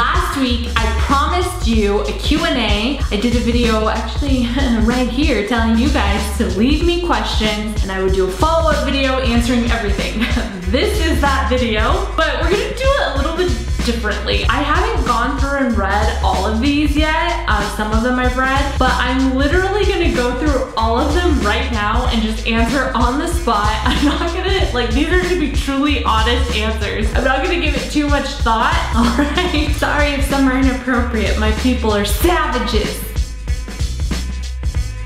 last week I promised you a Q&A. I did a video actually right here telling you guys to leave me questions and I would do a follow-up video answering everything. This is that video, but we're gonna do it a little bit differently. I haven't gone through and read all of these yet. Some of them I've read, but I'm literally gonna go through all of them right now and just answer on the spot. I'm not gonna, like, these are gonna be truly honest answers. I'm not gonna give it too much thought. All right, sorry if some are inappropriate. My people are savages.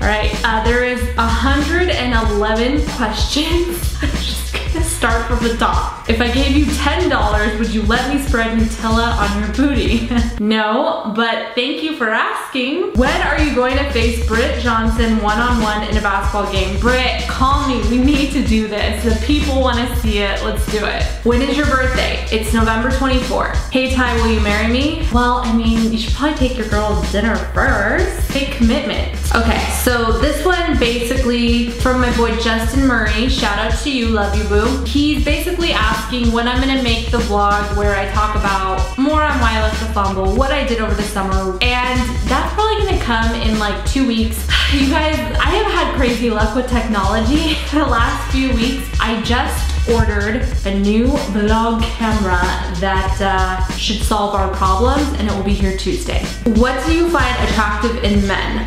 All right, there is 111 questions. I'm just gonna start from the top. If I gave you $10, would you let me spread Nutella on your booty? No, but thank you for asking. When are you going to face Britt Johnson one-on-one in a basketball game? Britt, call me, we need to do this. The people wanna see it, let's do it. When is your birthday? It's November 24th. Hey Ty, will you marry me? Well, I mean, you should probably take your girl to dinner first. Take commitment. Okay, so this one basically from my boy Justin Murray. Shout out to you, love you boo. He's basically asking when I'm gonna make the vlog where I talk about more on why I left the fumble, what I did over the summer, and that's probably gonna come in like 2 weeks. You guys, I have had crazy luck with technology the last few weeks. I just ordered a new vlog camera that should solve our problems, and it will be here Tuesday. What do you find attractive in men?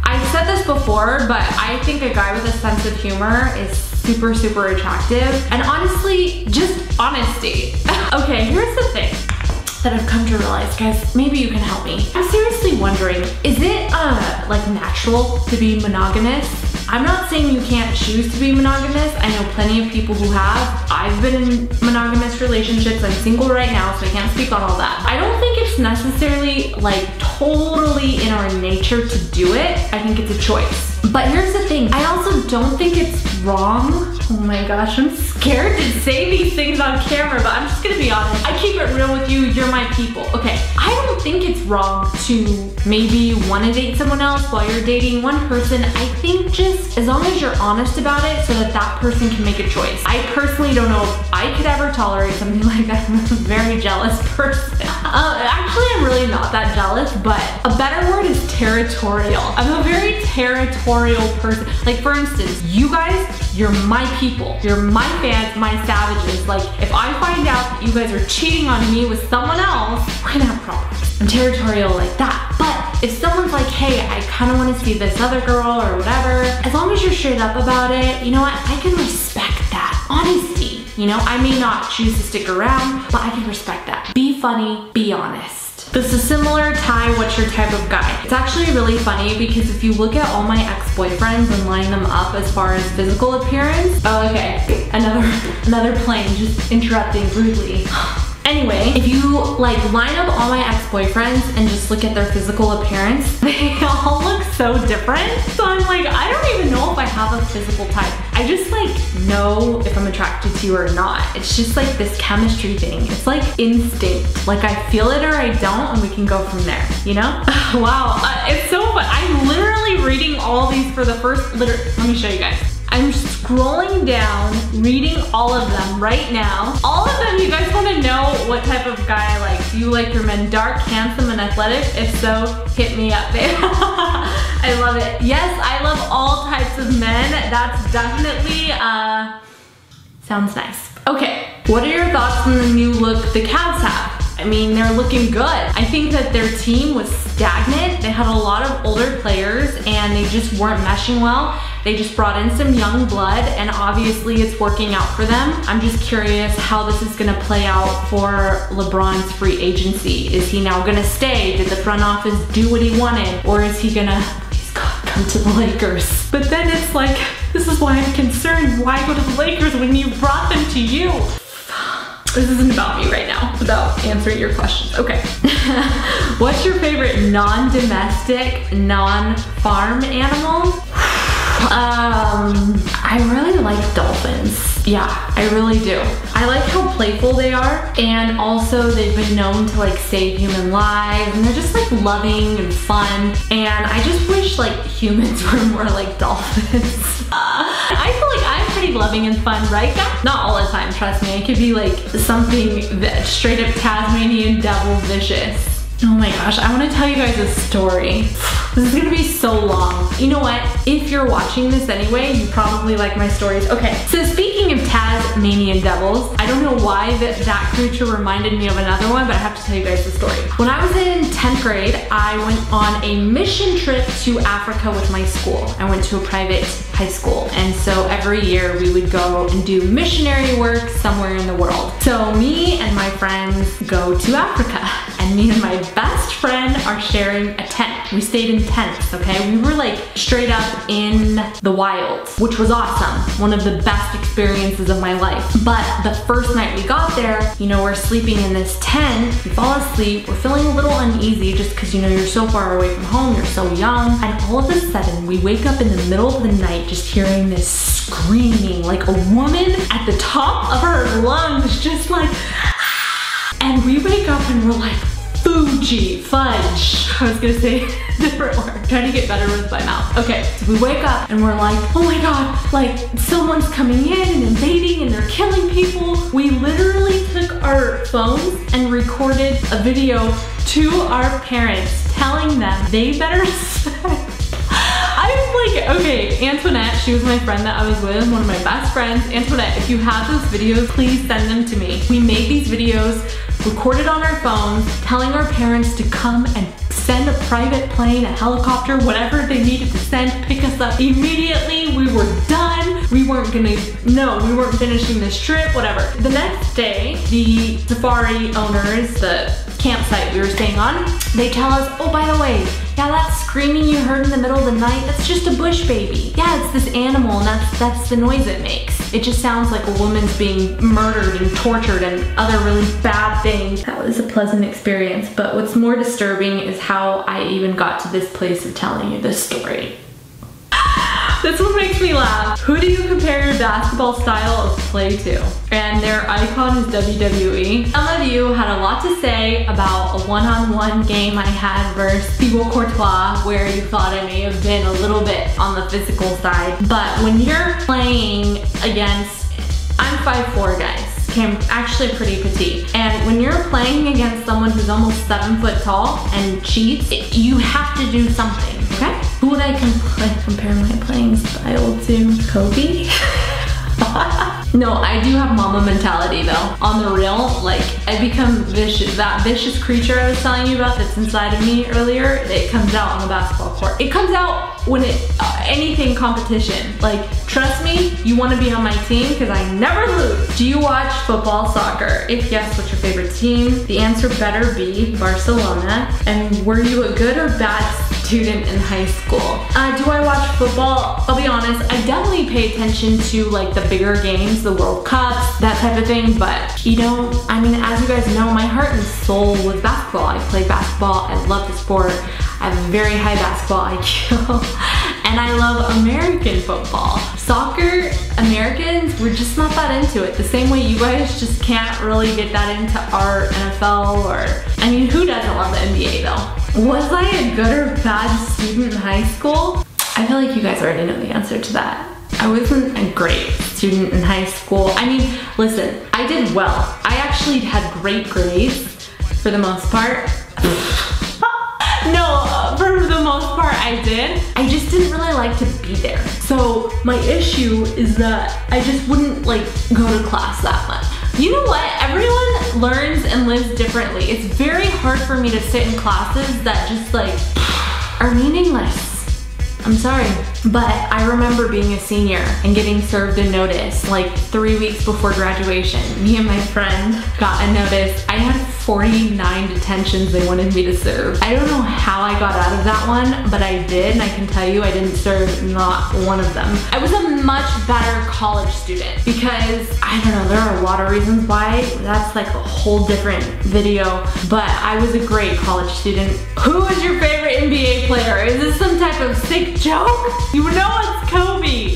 I've said this before, but I think a guy with a sense of humor is super, super attractive. And honestly, just honesty. Okay, here's the thing that I've come to realize, guys, maybe you can help me. I'm seriously wondering, is it like natural to be monogamous? I'm not saying you can't choose to be monogamous. I know plenty of people who have. I've been in monogamous relationships. I'm single right now, so I can't speak on all that. I don't think it's necessarily like totally in our nature to do it. I think it's a choice. But here's the thing, I also don't think it's wrong. Oh my gosh, I'm scared to say these things on camera, but I'm just gonna be honest. I keep it real with you, you're my people. Okay, I don't think it's wrong to maybe wanna date someone else while you're dating one person. I think just as long as you're honest about it so that that person can make a choice. I personally don't know if I could ever tolerate something like that. I'm a very jealous person. Actually, I'm really not that jealous, but a better word is territorial. I'm a very territorial person. Like for instance, you guys, you're my people. You're my fans, my savages. Like if I find out that you guys are cheating on me with someone else, we're gonna have problems. I'm territorial like that. But if someone's like, hey, I kind of want to see this other girl or whatever, as long as you're straight up about it, you know what? I can respect that. Honesty. You know, I may not choose to stick around, but I can respect that. Be funny, be honest. This is similar, Ty, what's your type of guy? It's actually really funny because if you look at all my ex-boyfriends and line them up as far as physical appearance, oh, okay, another plane just interrupting rudely. Anyway, if you like line up all my ex-boyfriends and just look at their physical appearance, they all look so different. So I'm like, I don't even know if I have a physical type. I just like know if I'm attracted to you or not. It's just like this chemistry thing. It's like instinct. Like I feel it or I don't, and we can go from there, you know? Wow, it's so fun. I'm literally reading all these for the first, let me show you guys. I'm scrolling down, reading all of them right now. All of them, you guys wanna know what type of guy I like. Do you like your men dark, handsome, and athletic? If so, hit me up, babe. I love it. Yes, I love all types of men. That's definitely, sounds nice. Okay, what are your thoughts on the new look the Cavs have? I mean, they're looking good. I think that their team was stagnant. They had a lot of older players and they just weren't meshing well. They just brought in some young blood and obviously it's working out for them. I'm just curious how this is gonna play out for LeBron's free agency. Is he now gonna stay? Did the front office do what he wanted? Or is he gonna, please God, come to the Lakers? But then it's like, this is why I'm concerned. Why go to the Lakers when you brought them to you? This isn't about me right now. It's about answering your questions. Okay. What's your favorite non-domestic, non-farm animal? I really like dolphins. Yeah, I really do. I like how playful they are, and also they've been known to like save human lives, and they're just like loving and fun, and I just wish like humans were more like dolphins. I feel like I'm pretty loving and fun, right guys? Not all the time, trust me. It could be like something that straight up Tasmanian devil vicious. Oh my gosh, I want to tell you guys a story. This is gonna be so long. You know what? If you're watching this anyway, you probably like my stories. Okay, so speaking of Tasmanian devils, I don't know why that creature reminded me of another one, but I have to tell you guys the story. When I was in 10th grade, I went on a mission trip to Africa with my school. I went to a private high school, and so every year we would go and do missionary work somewhere in the world. So me and my friends go to Africa, and me and my best friend are sharing a tent. We stayed in tents, okay? We were like straight up in the wild, which was awesome. One of the best experiences of my life. But the first night we got there, you know, we're sleeping in this tent, we fall asleep, we're feeling a little uneasy just because, you know, you're so far away from home, you're so young, and all of a sudden we wake up in the middle of the night just hearing this screaming, like a woman at the top of her lungs, just like, and we wake up and we're like, fudge. I was gonna say a different word. I'm trying to get better with my mouth. Okay, so we wake up and we're like, oh my god, like someone's coming in and invading and they're killing people. We literally took our phones and recorded a video to our parents telling them they better I was like, okay, Antoinette, she was my friend that I was with, one of my best friends. Antoinette, if you have those videos, please send them to me. We made these videos, recorded on our phones, telling our parents to come and send a private plane, a helicopter, whatever they needed to send, pick us up immediately. We were done. We weren't finishing this trip, whatever. The next day, the safari owners, the campsite we were staying on, they tell us, oh, by the way, yeah, that screaming you heard in the middle of the night, that's just a bush baby. Yeah, it's this animal and that's the noise it makes. It just sounds like a woman's being murdered and tortured and other really bad things. That was a pleasant experience, but what's more disturbing is how I even got to this place of telling you this story. This one makes me laugh. Who do you compare your basketball style of play to? And their icon is WWE. Some of you had a lot to say about a one-on-one game I had versus Thibaut Courtois, where you thought I may have been a little bit on the physical side. But when you're playing against, I'm 5'4", guys. I'm actually pretty petite. And when you're playing against someone who's almost 7 foot tall and cheats, you have to do something, okay? Who would I compare my playing style to? Kobe? No, I do have mama mentality though. On the real, like, I become vicious. That vicious creature I was telling you about that's inside of me earlier, it comes out on the basketball court. It comes out when anything competition. Like, trust me, you want to be on my team because I never lose. Do you watch football, soccer? If yes, what's your favorite team? The answer better be Barcelona. And were you a good or bad student in high school? Do I watch football? I'll be honest, I definitely pay attention to like the bigger games, the World Cups, that type of thing, but you know, I mean, as you guys know, my heart and soul was basketball. I play basketball, I love the sport, I have a very high basketball IQ, and I love American football. Soccer, Americans, we're just not that into it. The same way you guys just can't really get that into our NFL or, I mean, who doesn't love the NBA though? Was I a good or bad student in high school? I feel like you guys already know the answer to that. I wasn't a great student in high school. I mean, listen, I did well. I actually had great grades for the most part. No, for the most part I did. I just didn't really like to be there. So my issue is that I just wouldn't like go to class that much. You know what? Everyone learns and lives differently. It's very hard for me to sit in classes that just like are meaningless. I'm sorry, but I remember being a senior and getting served a notice like 3 weeks before graduation. Me and my friend got a notice. I had 49 detentions they wanted me to serve. I don't know how I got out of that one, but I did, and I can tell you I didn't serve not one of them. I was a much better college student because, I don't know, there are a lot of reasons why. That's like a whole different video, but I was a great college student. Who is your favorite NBA player? Is this some type of sick joke? You know it's Kobe.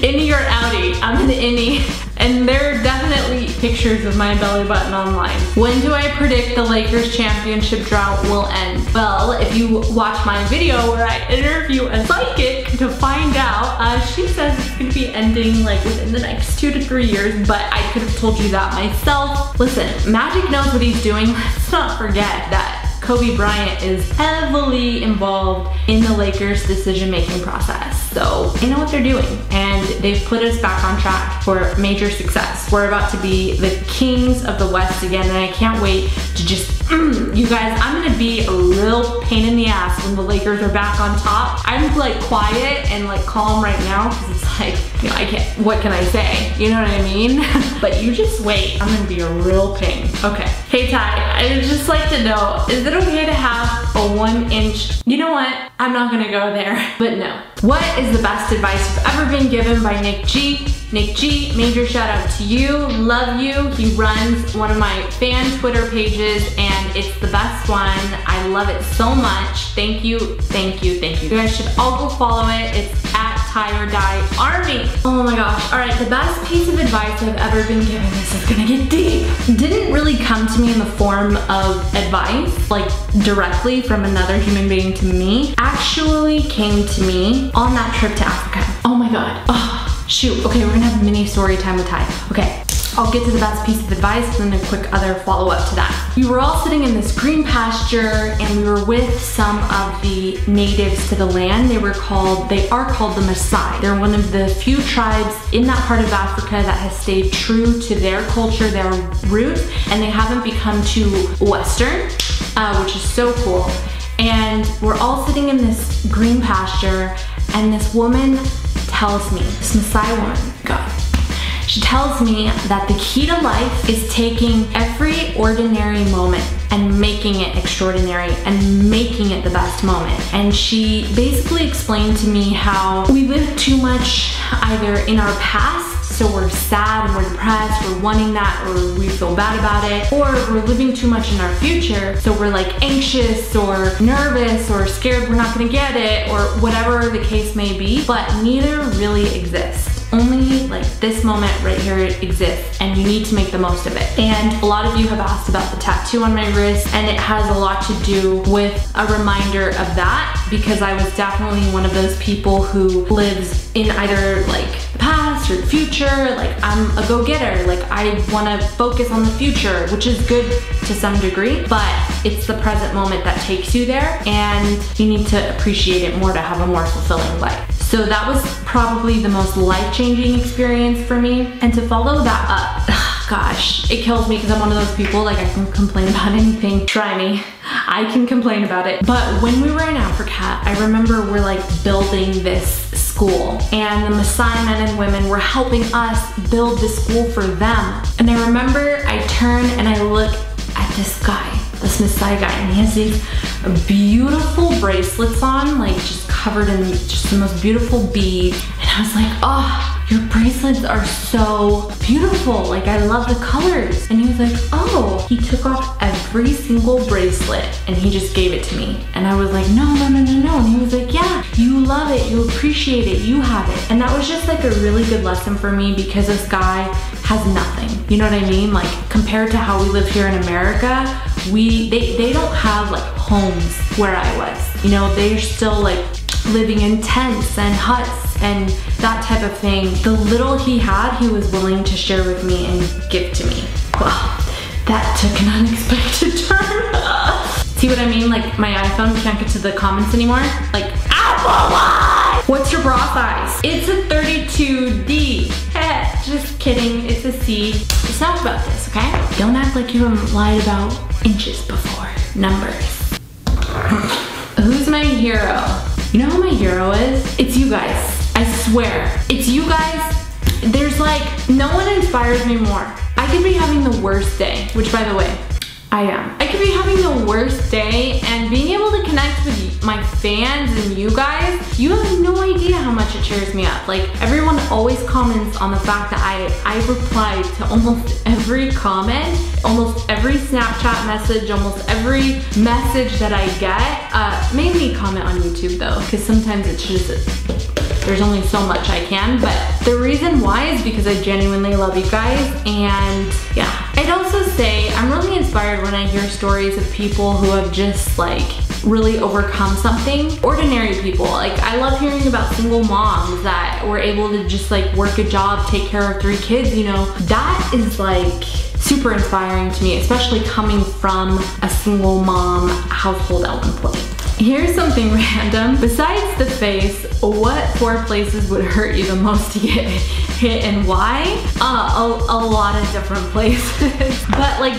Innie or outie? I'm an innie. And there are definitely pictures of my belly button online. When do I predict the Lakers championship drought will end? Well, if you watch my video where I interview a psychic to find out, she says it's gonna be ending like within the next 2 to 3 years, but I could have told you that myself. Listen, Magic knows what he's doing. Let's not forget that Kobe Bryant is heavily involved in the Lakers' decision-making process. So they know what they're doing, and they've put us back on track for major success. We're about to be the kings of the West again, and I can't wait to just, you guys, I'm gonna be a real pain in the ass when the Lakers are back on top. I'm like quiet and like calm right now, because it's like, you know, I can't, what can I say? You know what I mean? But you just wait, I'm gonna be a real pain. Okay. Hey Ty, I'd just like to know, is it okay to have a 1-inch? You know what? I'm not gonna go there, but no. What is the best advice you've ever been given by Nick G? Nick G, major shout out to you, love you. He runs one of my fan Twitter pages and it's the best one. I love it so much. Thank you, thank you, thank you. You guys should all go follow it. It's at Tie or Die Army. Oh my gosh, all right, the best piece of advice I've ever been given, this is gonna get deep, didn't really come to me in the form of advice, like directly from another human being to me, actually came to me on that trip to Africa. Oh my God, oh, shoot. Okay, we're gonna have a mini story time with Ty. Okay, I'll get to the best piece of advice and then a quick other follow-up to that. We were all sitting in this green pasture and we were with some of the natives to the land. They are called the Maasai. They're one of the few tribes in that part of Africa that has stayed true to their culture, their roots, and they haven't become too Western, which is so cool. And we're all sitting in this green pasture and this woman tells me, this Maasai woman, God, she tells me that the key to life is taking every ordinary moment and making it extraordinary and making it the best moment. And she basically explained to me how we live too much either in our past, so we're sad and we're depressed, we're wanting that, or we feel bad about it, or we're living too much in our future, so we're like anxious or nervous or scared we're not gonna get it, or whatever the case may be, but neither really exists. Only like this moment right here exists and you need to make the most of it. And a lot of you have asked about the tattoo on my wrist, and it has a lot to do with a reminder of that, because I was definitely one of those people who lives in either like the past or the future. Like I'm a go-getter, like I want to focus on the future, which is good to some degree, but it's the present moment that takes you there, and you need to appreciate it more to have a more fulfilling life. So that was probably the most life-changing experience for me. And to follow that up, gosh, it kills me because I'm one of those people, like I can complain about anything. Try me, I can complain about it. But when we were in Africa, I remember we're like building this school, and the Maasai men and women were helping us build this school for them. And I remember I turn and I look at this guy, this Maasai guy, and he has these beautiful bracelets on, like just covered in just the most beautiful beads. And I was like, oh, your bracelets are so beautiful. Like I love the colors. And he was like, oh, he took off every single bracelet and he just gave it to me. And I was like, no, no, no, no, no. And he was like, yeah, you love it, you appreciate it, you have it. And that was just like a really good lesson for me, because this guy has nothing. You know what I mean? Like compared to how we live here in America, they don't have like homes where I was. You know, they're still like living in tents and huts and that type of thing. The little he had, he was willing to share with me and give to me. Wow, that took an unexpected turn. See what I mean? Like my iPhone can't get to the comments anymore. Like, Apple Watch! What's your bra size? It's a 32D. Just kidding, it's a C. Let's talk about this, okay? Don't act like you haven't lied about inches before. Numbers. Who's my hero? You know who my hero is? It's you guys. I swear. It's you guys. There's like, no one inspires me more. I could be having the worst day, which by the way, I am. I could be having the worst day, and being able to connect with my fans and you guys, you have no idea how much it cheers me up. Like everyone always comments on the fact that I reply to almost every comment, almost every Snapchat message, almost every message that I get. Mainly comment on YouTube though, because sometimes it's just there's only so much I can, but the reason why is because I genuinely love you guys, and yeah. I'd also say I'm really inspired when I hear stories of people who have just like really overcome something. Ordinary people, like I love hearing about single moms that were able to just like work a job, take care of 3 kids, you know. That is like super inspiring to me, especially coming from a single mom household at one point. Here's something random. Besides the face, what 4 places would hurt you the most to get hit and why? A lot of different places. But like,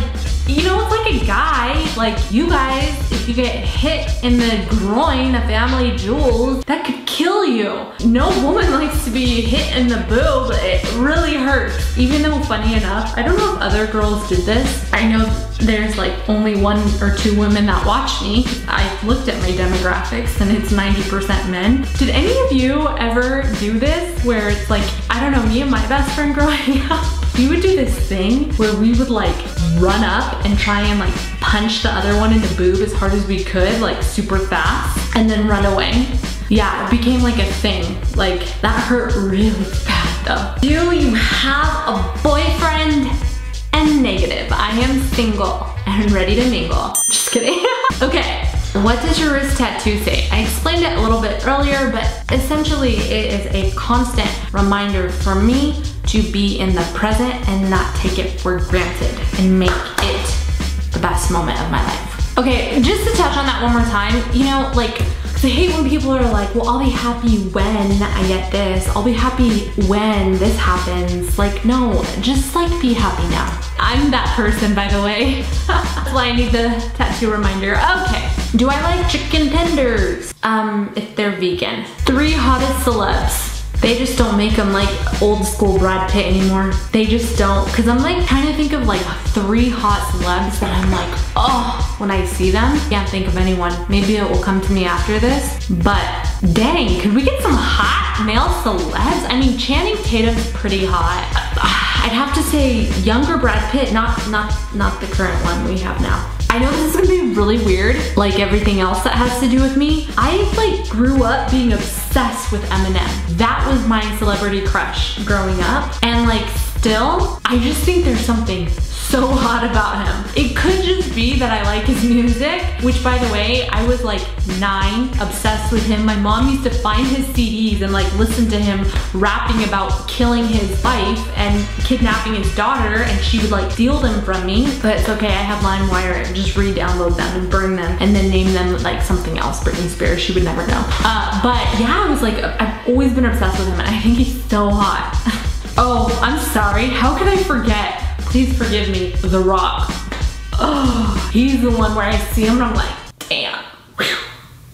you know, it's like a guy, like you guys, if you get hit in the groin, a family jewels, that could kill you. No woman likes to be hit in the boob. It really hurts. Even though, funny enough, I don't know if other girls did this. I know there's like only 1 or 2 women that watch me. I looked at my demographics and it's 90% men. Did any of you ever do this where it's like, I don't know, me and my best friend growing up, we would do this thing where we would like run up and try and like punch the other one in the boob as hard as we could, like super fast, and then run away. Yeah, it became like a thing. Like that hurt really bad though. Do you have a boyfriend? And negative. I am single and ready to mingle. Just kidding. Okay. What does your wrist tattoo say? I explained it a little bit earlier, but essentially it is a constant reminder for me to be in the present and not take it for granted and make it the best moment of my life. Okay, just to touch on that one more time, you know, like, I hate when people are like, well, I'll be happy when I get this. I'll be happy when this happens. Like, no, just like be happy now. I'm that person, by the way. That's why I need the tattoo reminder. Okay. Do I like chicken tenders? If they're vegan. 3 hottest celebs. They just don't make them like old school Brad Pitt anymore. They just don't. Cause I'm like trying to think of like 3 hot celebs that I'm like, oh, when I see them. Can't think of anyone. Maybe it will come to me after this. But dang, could we get some hot male celebs? I mean, Channing Tatum's pretty hot. I'd have to say younger Brad Pitt, not the current one we have now. I know this is gonna be really weird, like everything else that has to do with me. I like grew up being obsessed with Eminem. That was my celebrity crush growing up. And like still, I just think there's something so hot about him. It could just be that I like his music, which by the way, I was like 9, obsessed with him. My mom used to find his CDs and like listen to him rapping about killing his wife and kidnapping his daughter, and she would like steal them from me. But it's okay, I have LimeWire, and just re-download them and burn them and then name them like something else, Britney Spears, she would never know. But yeah, I was like, I've always been obsessed with him and I think he's so hot. Oh, I'm sorry, how could I forget? Please forgive me, The Rock. Oh, he's the one where I see him and I'm like, damn. Whew.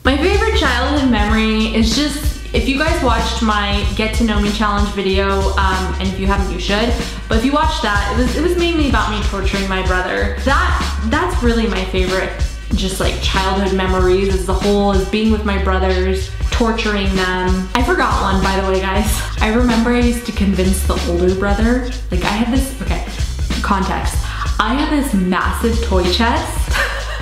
My favorite childhood memory is just, if you guys watched my Get to Know Me challenge video, and if you haven't, you should. But if you watched that, it was mainly about me torturing my brother. That's really my favorite, just like childhood memories as a whole, is being with my brothers, torturing them. I forgot one, by the way, guys. I remember I used to convince the older brother, like I had this, okay, context. I had this massive toy chest.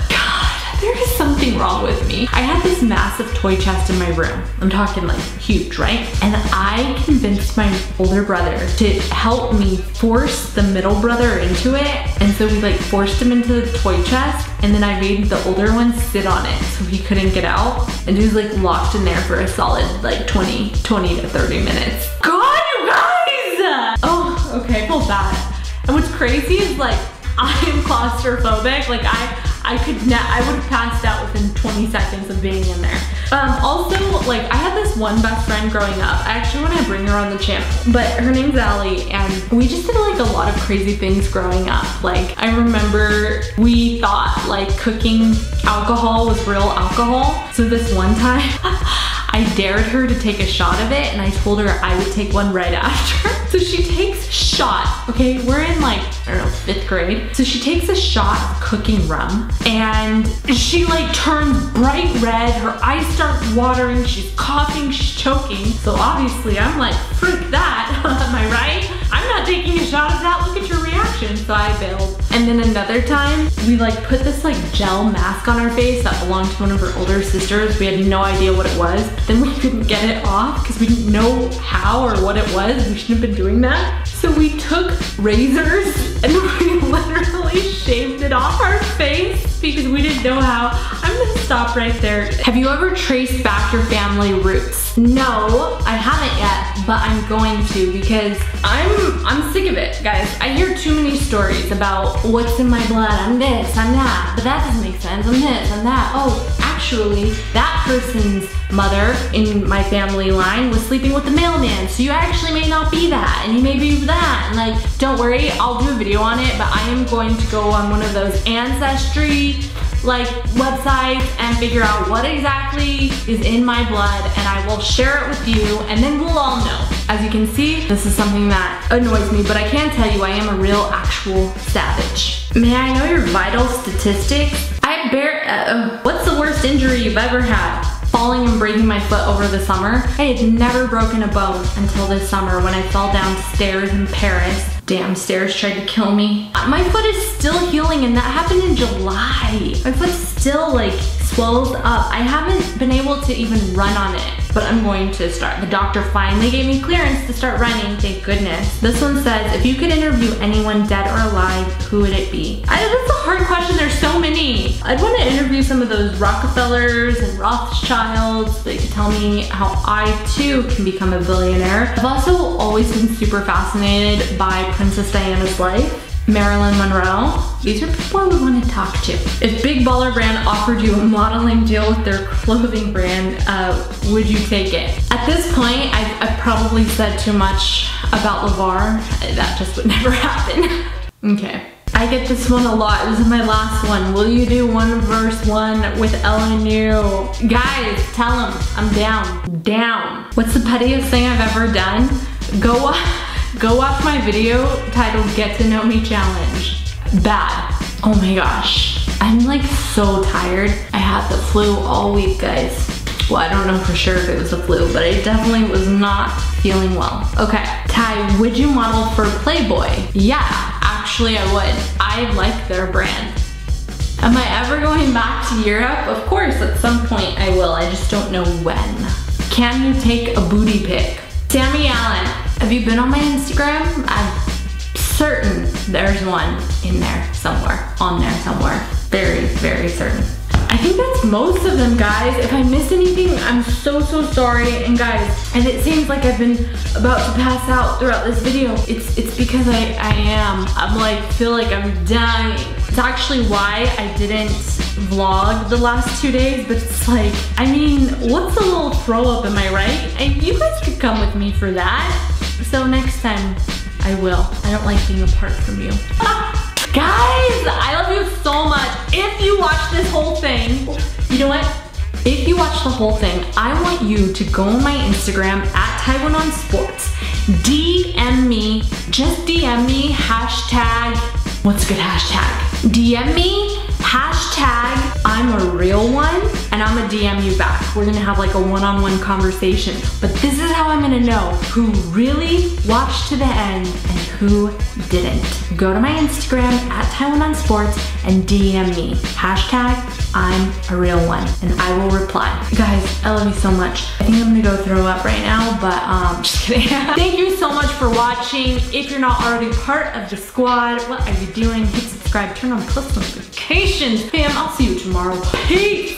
God, there is something wrong with me. I had this massive toy chest in my room. I'm talking like huge, right? And I convinced my older brother to help me force the middle brother into it. And so we like forced him into the toy chest, and then I made the older one sit on it so he couldn't get out. And he was like locked in there for a solid like 20 to 30 minutes. God, you guys! Oh, okay, I feel bad. And what's crazy is like, I'm claustrophobic. Like I would have passed out within 20 seconds of being in there. Also, like I had this one best friend growing up. I actually want to bring her on the channel, but her name's Allie, and we just did like a lot of crazy things growing up. Like I remember we thought like cooking alcohol was real alcohol. So this one time, I dared her to take a shot of it, and I told her I would take one right after. So she takes a shot, okay? We're in like, I don't know, 5th grade. So she takes a shot of cooking rum, and she like turns bright red, her eyes start watering, she's coughing, she's choking. So obviously I'm like, frick that, am I right? I'm not taking a shot of that, look at your reaction. reaction, so I bailed. And then another time, we like put this like gel mask on our face that belonged to one of her older sisters. We had no idea what it was. Then we couldn't get it off because we didn't know how or what it was. We shouldn't have been doing that. So we took razors and we literally shaved it off our face because we didn't know how. I'm gonna stop right there. Have you ever traced back your family roots? No, I haven't yet, but I'm going to because I'm sick of it, guys. I hear too many stories about what's in my blood. I'm this, I'm that, but that doesn't make sense. I'm this, I'm that. Oh, actually, that person's mother in my family line was sleeping with the mailman, so you actually may not be that, and you may be that. And like, don't worry, I'll do a video on it, but I am going to go on one of those ancestry like websites and figure out what exactly is in my blood, and I will share it with you, and then we'll all know. As you can see, this is something that annoys me, but I can tell you I am a real actual savage. May I know your vital statistics? What's the worst injury you've ever had? Falling and breaking my foot over the summer. I had never broken a bone until this summer when I fell downstairs in Paris. Damn, stairs tried to kill me. My foot is still healing, and that happened in July. My foot's still like swelled up. I haven't been able to even run on it, but I'm going to start. The doctor finally gave me clearance to start running, thank goodness. This one says, if you could interview anyone dead or alive, who would it be? That's a hard question, there's so many. I'd want to interview some of those Rockefellers and Rothschilds. They could tell me how I too can become a billionaire. I've also always been super fascinated by Princess Diana's life. Marilyn Monroe. These are people I would want to talk to. If Big Baller Brand offered you a modeling deal with their clothing brand, would you take it? At this point, I've probably said too much about LeVar. That just would never happen. Okay. I get this one a lot. This is my last one. Will you do 1 vs. 1 with LNU? Guys, tell them I'm down. Down. What's the pettiest thing I've ever done? Go watch my video titled Get to Know Me Challenge. Bad. Oh my gosh. I'm like so tired. I had the flu all week, guys. Well, I don't know for sure if it was the flu, but I definitely was not feeling well. Okay, Ty, would you model for Playboy? Yeah, actually I would. I like their brand. Am I ever going back to Europe? Of course, at some point I will. I just don't know when. Can you take a booty pic? Sammy Allen, have you been on my Instagram? I'm certain there's one in there somewhere, on there somewhere. Very, very certain. I think that's most of them, guys. If I missed anything, I'm so sorry. And guys, and it seems like I've been about to pass out throughout this video. It's because I'm like, feel like I'm dying. It's actually why I didn't vlog the last 2 days, but it's like, I mean, what's a little throw up, am I right? And you guys could come with me for that. So next time, I will. I don't like being apart from you. Guys, I love you so much. If you watch this whole thing, you know what? If you watch the whole thing, I want you to go on my Instagram at @TaiwanOnSports. DM me, just DM me, hashtag, what's a good hashtag? DM me, hashtag, I'm a real one, and I'm gonna DM you back. We're gonna have like a one-on-one conversation. But this is how I'm gonna know who really watched to the end and who didn't. Go to my Instagram at @TaiwanOnSports and DM me, hashtag, I'm a real one, and I will reply. Guys, I love you so much. I think I'm gonna go throw up right now, but just kidding. Thank you so much for watching. If you're not already part of the squad, what are you doing? Hit subscribe, turn on post notifications. Bam, I'll see you tomorrow. Peace.